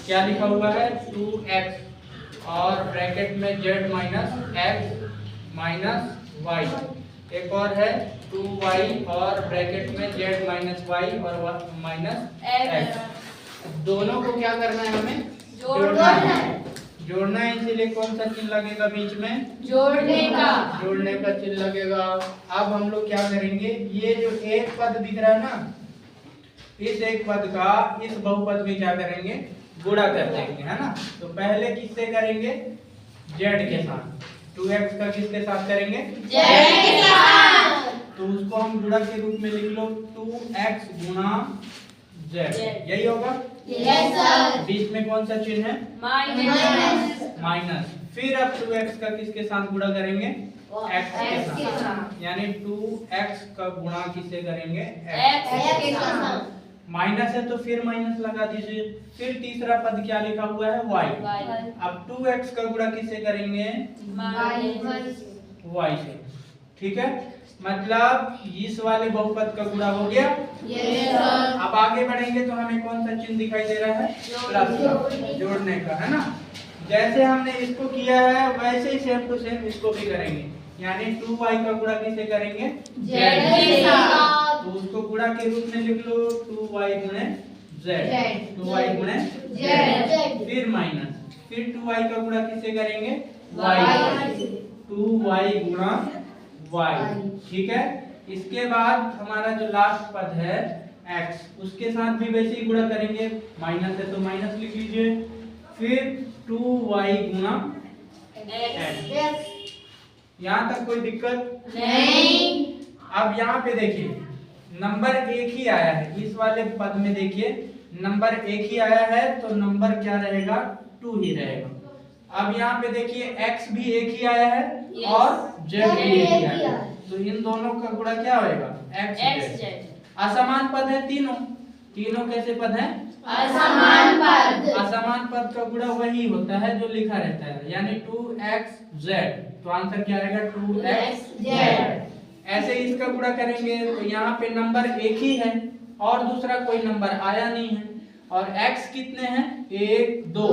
क्या लिखा हुआ है 2x और ब्रैकेट में z minus x minus y। एक और है 2y और ब्रैकेट में z माइनस y और माइनस x। दोनों को क्या करना है, हमें जोड़ना है। जोड़ना है, इसीलिए कौन सा चिन्ह लगेगा बीच में, जोड़ने का चिन्ह लगेगा। अब हम लोग क्या करेंगे, ये जो एक पद दिख रहा है ना, इस एक पद का इस बहुपद में क्या करेंगे, गुणा कर देंगे, है ना। तो पहले किससे करेंगे, z के साथ। 2x का किसके साथ करेंगे, z के साथ। तो उसको हम गुणा के रूप में लिख लो 2x गुणा z, यही होगा। Yes sir. बीच में कौन सा चिन्ह है, माइनस। फिर अब 2x का किसके साथ गुणा करेंगे, x के साथ। यानी 2x का गुणा किससे करेंगे, x के साथ। माइनस है तो फिर माइनस लगा दीजिए। फिर तीसरा पद क्या लिखा हुआ है, y। अब 2x का गुणा किससे करेंगे, y से। ठीक है, मतलब इस वाले बहुपद का गुणा हो गया। Yes sir. अब आगे बढ़ेंगे तो हमें कौन सा चिन्ह दिखाई दे रहा है, प्लस, जोड़ने का, है ना। जैसे हमने इसको किया है वैसे ही सेम टू सेम इसको भी करेंगे। यानी 2y का गुणा किसे करेंगे, z के साथ। तो उसको गुणा के रूप में लिख लो 2y गुणे z, 2y गुणे z। फिर माइनस, फिर 2y का गुणा किससे करेंगे, y, 2y गुणा y। ठीक है, इसके बाद हमारा जो लास्ट पद है x, उसके साथ भी वैसे ही गुणा करेंगे। माइनस है तो माइनस लिख लीजिए। फिर 2y गुणा x। यहाँ तक कोई दिक्कत नहीं। अब यहाँ पे देखिए नंबर एक ही आया है, इस वाले पद में देखिए नंबर एक ही आया है, तो नंबर क्या रहेगा, 2 ही रहेगा। अब यहाँ पे देखिए x भी एक ही आया है और z भी एक ही आया है, तो इन दोनों का गुणा क्या होगा, x z। असमान पद है तीनों, तीनों कैसे पद है, असमान पद। असमान पद का गुणा वही होता है जो लिखा रहता है, यानी 2xz। तो आंसर क्या आएगा, 2xz। ऐसे इसका गुणा करेंगे तो यहाँ पे नंबर एक ही है और दूसरा कोई नंबर आया नहीं है, और x कितने हैं, 1 2,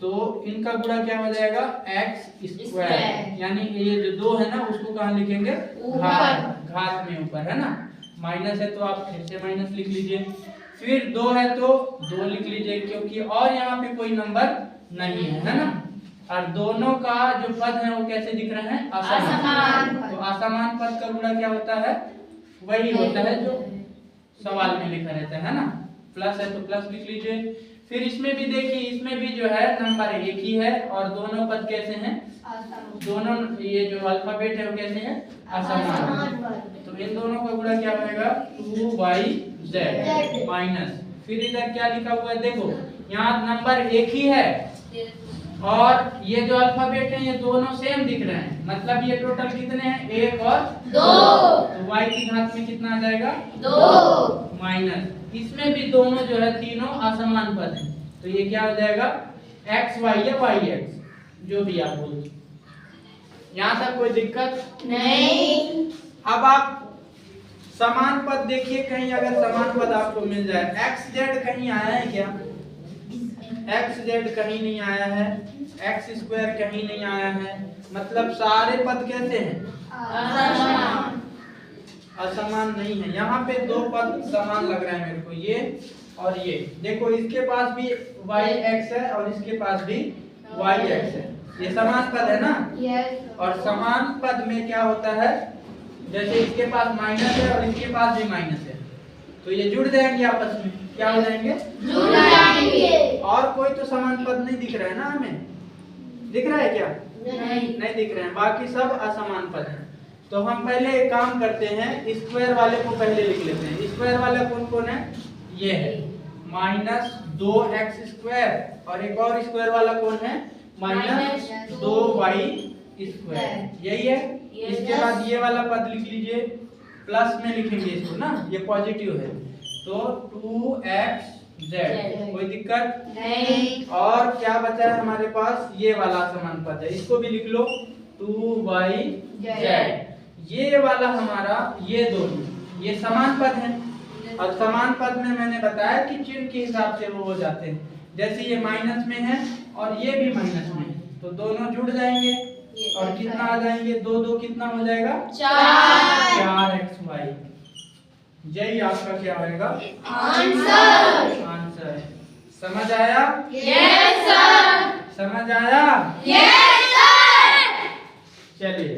तो इनका गुणा क्या हो जाएगा, x स्क्वायर। यानी ये जो 2 है ना, उसको कहाँ लिखेंगे, घात में ऊपर, है ना। माइनस है तो आप फिर से माइनस लिख लीजिए। फिर 2 है तो 2 लिख लीजिए, क्योंकि और यहाँ पे कोई नंबर नहीं है ना। और दोनों का जो पद है वो कैसे दिख रहे हैं, असमान। तो असमान पद का गुणा क्या होता है, वही होता है जो सवाल में लिखा रहता है ना। प्लस है तो प्लस लिख लीजिए। फिर इसमें भी देखिए, इसमें भी जो है नंबर एक ही है और दोनों पद कैसे हैं, दोनों ये जो अल्फाबेट है वो कैसे हैं, असमान। तो इन दोनों का गुणा क्या होगा, 2yz माइनस, फिर इधर क्या लिखा हुआ है, देखो यहाँ नंबर एक ही है और ये जो अल्फाबेट है ये दोनों सेम दिख रहे हैं, मतलब ये टोटल कितने हैं, 1 और 2। तो y की घात में कितना आ जाएगा, 2 माइनस, इसमें भी दोनों जो है तीनों असमान पद हैं, तो ये क्या हो जाएगा, xy या yx, जो भी आप बोलो। यहाँ तक कोई दिक्कत नहीं। अब आप समान पद देखिए, कहीं अगर समान पद आपको मिल जाए, xz कहीं आया है क्या, xz कहीं नहीं आया है, x स्क्वायर कहीं नहीं आया है, मतलब सारे पद कैसे हैं, असमान। असमान नहीं है, यहाँ पे 2 पद समान लग रहे हैं मेरे को, ये और ये। देखो इसके पास भी yx है और इसके पास भी yx है, ये समान पद है ना। yes. और समान पद में क्या होता है, जैसे इसके पास माइनस है और इसके पास भी माइनस है, तो ये जुड़ जाएंगे आपस में, क्या हो जाएंगे, जुड़ जाएंगे। और कोई तो समान पद नहीं दिख रहा है ना हमें, दिख रहा है क्या, नहीं दिख रहे हैं, बाकी सब असमान पद हैं। तो हम पहले एक काम करते हैं, स्क्वायर वाले को पहले लिख लेते हैं। स्क्वायर वाला कौन कौन है, ये है -2x स्क्वायर, और एक और स्क्वायर वाला कौन है, -2y स्क्वायर, यही है। इसके बाद ये वाला पद लिख लीजिए, प्लस में लिखेंगे इसको ना, ये पॉजिटिव है, तो 2xz, कोई दिक्कत नहीं। और क्या बचा है हमारे पास, ये वाला समान पद है, इसको भी लिख लो 2yz। ये वाला हमारा, ये दोनों ये समान पद हैं, और समान पद में मैंने बताया कि चिन्ह के हिसाब से वो हो जाते हैं। जैसे ये माइनस में है और ये भी माइनस में है, तो दोनों जुड़ जाएंगे और कितना आ जाएंगे, 2 2 कितना हो जाएगा 4xy। यही आपका क्या होगा आंसर। समझ आया? Yes sir. समझ आया? Yes sir. चलिए